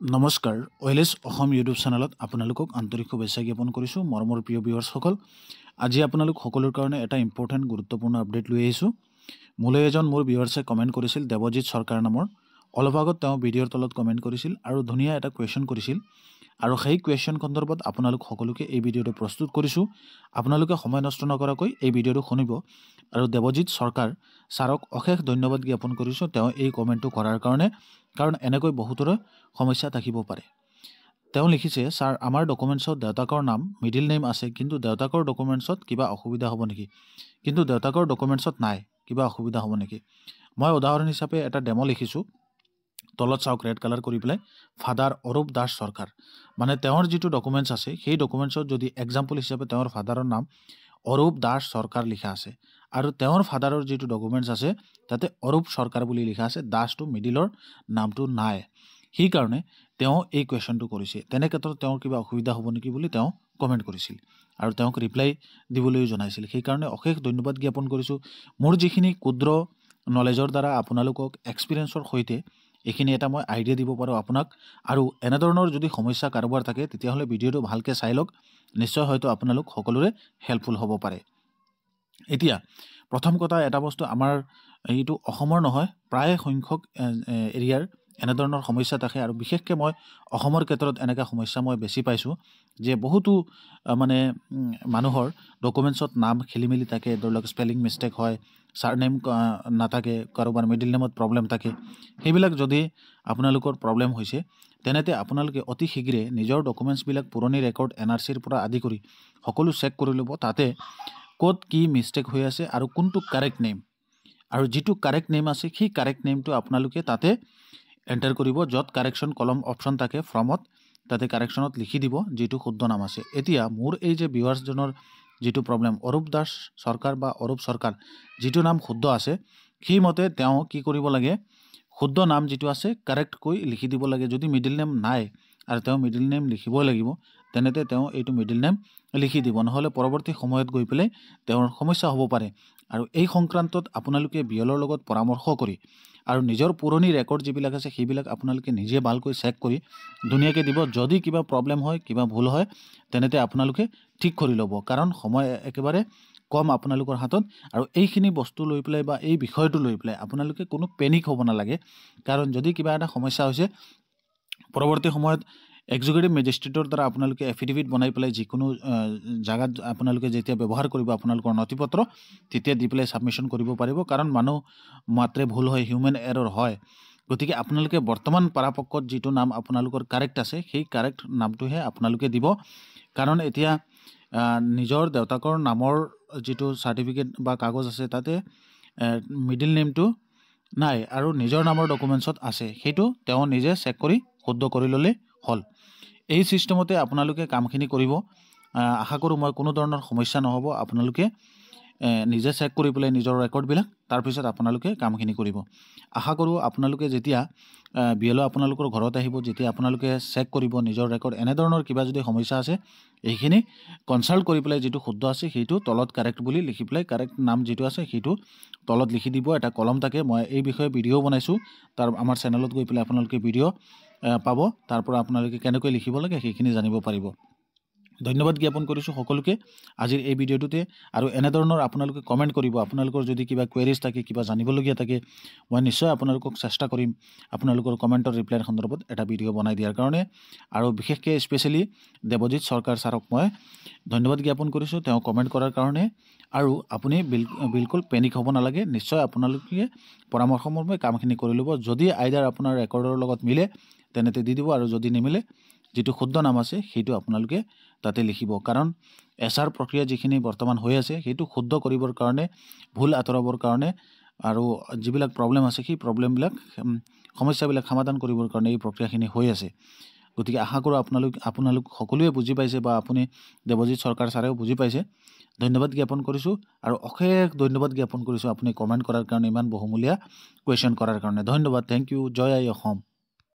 নমস্কাৰ ওয়েলেছ অসম ইউটিউব চেনেলত আপোনালোকক আন্তৰিক শুভেচ্ছা জ্ঞাপন কৰিছোঁ মৰমৰ প্ৰিয় ভিউৱাৰ্ছসকল আজি আপোনালোক সকলোৰ কাৰণে এটা ইম্পৰ্টেণ্ট গুৰুত্বপূৰ্ণ আপডেট লৈ আহিছোঁ মোলৈ এজন মোৰ ভিউৱাৰ্ছে কমেণ্ট কৰিছিল দেৱজিৎ সৰকাৰ নামৰ অলপ আগত তেওঁ ভিডিঅ'ৰ তলত কমেণ্ট কৰিছিল আৰু ধুনীয়া এটা কুৱেশ্যন কৰিছিল আৰু সেই কুৱেশ্যন সন্দৰ্ভত আপোনালোক সকলোকে এই ভিডিঅ'টো প্ৰস্তুত কৰিছোঁ আপোনালোকে সময় নষ্ট নকৰাকৈ এই ভিডিঅ'টো শুনিব আৰু দেৱজিৎ সৰকাৰ ছাৰক অশেষ ধন্যবাদ জ্ঞাপন কৰিছোঁ তেওঁ এই কমেণ্টটো কৰাৰ কাৰণে কাৰণ এনেকৈ বহুতৰে সমস্যা থাকিব পাৰে তেওঁ লিখিছে ছাৰ আমাৰ ডকুমেণ্টছত দেউতাকৰ নাম মিডিল নেম আছে কিন্তু দেউতাকৰ ডকুমেণ্টছত কিবা অসুবিধা হ'ব নেকি কিন্তু দেউতাকৰ ডকুমেণ্টছত নাই কিবা অসুবিধা হ'ব নেকি মই উদাহৰণ হিচাপে এটা ডেমো লিখিছোঁ তলত চাওক ৰেড কালাৰ কৰি পেলাই ফাদাৰ অৰূপ দাস সৰকাৰ মানে তেওঁৰ যিটো ডকুমেণ্টছ আছে সেই ডকুমেণ্টছত যদি এক্সাম্পল হিচাপে তেওঁৰ ফাদাৰৰ নাম অৰূপ দাস সৰকাৰ লিখা আছে আৰু তেওঁৰ ফাদাৰৰ যিটো ডকুমেণ্টছ আছে তাতে অৰূপ সৰকাৰ বুলি লিখা আছে দাসটো মিডিলৰ নামটো নাই সেইকাৰণে তেওঁ এই কুৱেশ্যনটো কৰিছে তেনে ক্ষেত্ৰত তেওঁৰ কিবা অসুবিধা হ'ব নেকি বুলি তেওঁ কমেণ্ট কৰিছিল আৰু তেওঁক ৰিপ্লাই দিবলৈ জনাইছিল সেইকাৰণে অশেষ ধন্যবাদ জ্ঞাপন কৰিছোঁ মোৰ যিখিনি ক্ষুদ্ৰ নলেজৰ দ্বাৰা আপোনালোকক এক্সপিৰিয়েঞ্চৰ সৈতে এইখিনি এটা মই আইডিয়া দিব পাৰোঁ আপোনাক আৰু এনেধৰণৰ যদি সমস্যা কাৰোবাৰ থাকে তেতিয়াহ'লে ভিডিঅ'টো ভালকৈ চাই লওক নিশ্চয় হয়তো আপোনালোক সকলোৰে হেল্পফুল হ'ব পাৰে এতিয়া প্ৰথম কথা এটা বস্তু আমাৰ এইটো অসমৰ নহয় প্ৰায় সংখ্যক এৰিয়াৰ এনেধৰণৰ সমস্যা থাকে আৰু বিশেষকৈ মই অসমৰ ক্ষেত্ৰত এনেকুৱা সমস্যা মই বেছি পাইছোঁ যে বহুতো মানে মানুহৰ ডকুমেণ্টছত নাম খেলি মেলি থাকে ধৰি লওক স্পেলিং মিষ্টেক হয় ছাৰনেম নাথাকে কাৰোবাৰ মিডিল নেমত প্ৰব্লেম থাকে সেইবিলাক যদি আপোনালোকৰ প্ৰব্লেম হৈছে তেনেতে আপোনালোকে অতি শীঘ্ৰে নিজৰ ডকুমেণ্টছবিলাক পুৰণি ৰেকৰ্ড NRCৰ পৰা আদি কৰি সকলো চেক কৰি ল'ব তাতে ক'ত কি মিষ্টেক হৈ আছে আৰু কোনটো কাৰেক্ট নেম আৰু যিটো কাৰেক্ট নেম আছে সেই কাৰেক্ট নেমটো আপোনালোকে তাতে এণ্টাৰ কৰিব য'ত কাৰেকশ্যন কলম অপশ্যন থাকে ফৰ্মত তাতে কাৰেকশ্যনত লিখি দিব যিটো শুদ্ধ নাম আছে এতিয়া মোৰ এই যে ভিউৱাৰ্ছজনৰ যিটো প্ৰব্লেম অৰূপ দাস সৰকাৰ বা অৰূপ সৰকাৰ যিটো নাম শুদ্ধ আছে সেইমতে তেওঁ কি কৰিব লাগে শুদ্ধ নাম যিটো আছে কাৰেক্টকৈ লিখি দিব লাগে যদি মিডিল নেম নাই আৰু তেওঁ মিডিল নেম লিখিবই লাগিব তেনেতে তেওঁ এইটো মিডিল নেম লিখি দিব নহ'লে পৰৱৰ্তী সময়ত গৈ পেলাই তেওঁৰ সমস্যা হ'ব পাৰে আৰু এই সংক্ৰান্তত আপোনালোকে বিএলৰ লগত পৰামৰ্শ কৰি আৰু নিজৰ পুৰণি ৰেকৰ্ড যিবিলাক আছে সেইবিলাক আপোনালোকে নিজে ভালকৈ চেক কৰি ধুনীয়াকৈ দিব যদি কিবা প্ৰব্লেম হয় কিবা ভুল হয় তেনেতে আপোনালোকে ঠিক কৰি ল'ব কাৰণ সময় একেবাৰে কম আপোনালোকৰ হাতত আৰু এইখিনি বস্তু লৈ পেলাই বা এই বিষয়টো লৈ পেলাই আপোনালোকে কোনো পেনিক হ'ব নালাগে কাৰণ যদি কিবা এটা সমস্যা হৈছে পৰৱৰ্তী সময়ত এক্সিকিউটিভ মেজিষ্ট্ৰেটৰ দ্বাৰা আপোনালোকে এফিডেভিট বনাই পেলাই যিকোনো জাগাত আপোনালোকে যেতিয়া ব্যৱহাৰ কৰিব আপোনালোকৰ নথিপত্ৰ তেতিয়া দি পেলাই ছাবমিশ্যন কৰিব পাৰিব কাৰণ মানুহ মাত্ৰে ভুল হয় হিউমেন এৰৰ হয় গতিকে আপোনালোকে বৰ্তমান পৰাপক্ষত যিটো নাম আপোনালোকৰ কাৰেক্ট আছে সেই কাৰেক্ট নামটোহে আপোনালোকে দিব কাৰণ এতিয়া নিজৰ দেউতাকৰ নামৰ যিটো চাৰ্টিফিকেট বা কাগজ আছে তাতে মিডিল নেমটো নাই আৰু নিজৰ নামৰ ডকুমেণ্টছত আছে সেইটো তেওঁ নিজে চেক কৰি শুদ্ধ কৰি ল'লে হ'ল এই ছিষ্টেমতে আপোনালোকে কামখিনি কৰিব আশা কৰোঁ মই কোনো ধৰণৰ সমস্যা নহ'ব আপোনালোকে নিজে চেক কৰি পেলাই নিজৰ ৰেকৰ্ডবিলাক তাৰপিছত আপোনালোকে কামখিনি কৰিব আশা কৰোঁ আপোনালোকে যেতিয়া বিএলও আপোনালোকৰ ঘৰত আহিব যেতিয়া আপোনালোকে চেক কৰিব নিজৰ ৰেকৰ্ড এনেধৰণৰ কিবা যদি সমস্যা আছে এইখিনি কনচাল্ট কৰি পেলাই যিটো শুদ্ধ আছে সেইটো তলত কাৰেক্ট বুলি লিখি পেলাই কাৰেক্ট নাম যিটো আছে সেইটো তলত লিখি দিব এটা কলম থাকে মই এই বিষয়ে ভিডিঅ' বনাইছোঁ তাৰ আমাৰ চেনেলত গৈ পেলাই আপোনালোকে ভিডিঅ' পাব তাৰ পৰা আপোনালোকে কেনেকৈ লিখিব লাগে সেইখিনি জানিব পাৰিব ধন্যবাদ জ্ঞাপন কৰিছোঁ সকলোকে আজিৰ এই ভিডিঅ'টোতে আৰু এনেধৰণৰ আপোনালোকে কমেণ্ট কৰিব আপোনালোকৰ যদি কিবা কুৱেৰিজ থাকে কিবা জানিবলগীয়া থাকে মই নিশ্চয় আপোনালোকক চেষ্টা কৰিম আপোনালোকৰ কমেণ্টৰ ৰিপ্লাইৰ সন্দৰ্ভত এটা ভিডিঅ' বনাই দিয়াৰ কাৰণে আৰু বিশেষকৈ স্পেচিয়েলি দেৱজিৎ সৰকাৰ ছাৰক মই ধন্যবাদ জ্ঞাপন কৰিছোঁ তেওঁ কমেণ্ট কৰাৰ কাৰণে আৰু আপুনি বিলকুল পেনিক হ'ব নালাগে নিশ্চয় আপোনালোকে পৰামৰ্শমৰ্মে কামখিনি কৰি ল'ব যদি আইদাৰ আপোনাৰ ৰেকৰ্ডৰ লগত মিলে তেনেতে দি দিব আৰু যদি নিমিলে যিটো শুদ্ধ নাম আছে সেইটো আপোনালোকে তাতে লিখিব কাৰণ এছআৰ প্ৰক্ৰিয়া যিখিনি বৰ্তমান হৈ আছে সেইটো শুদ্ধ কৰিবৰ কাৰণে ভুল আঁতৰাবৰ কাৰণে আৰু যিবিলাক প্ৰব্লেম আছে সেই প্ৰব্লেমবিলাক সমস্যাবিলাক সমাধান কৰিবৰ কাৰণে এই প্ৰক্ৰিয়াখিনি হৈ আছে গতিকে আশা কৰোঁ আপোনালোক সকলোৱে বুজি পাইছে বা আপুনি দেৱজিৎ সৰকাৰ ছাৰেও বুজি পাইছে ধন্যবাদ জ্ঞাপন কৰিছোঁ আৰু অশেষ ধন্যবাদ জ্ঞাপন কৰিছোঁ আপুনি কমেণ্ট কৰাৰ কাৰণে ইমান বহুমূলীয়া কুৱেশ্যন কৰাৰ কাৰণে ধন্যবাদ থেংক ইউ জয় আই অসম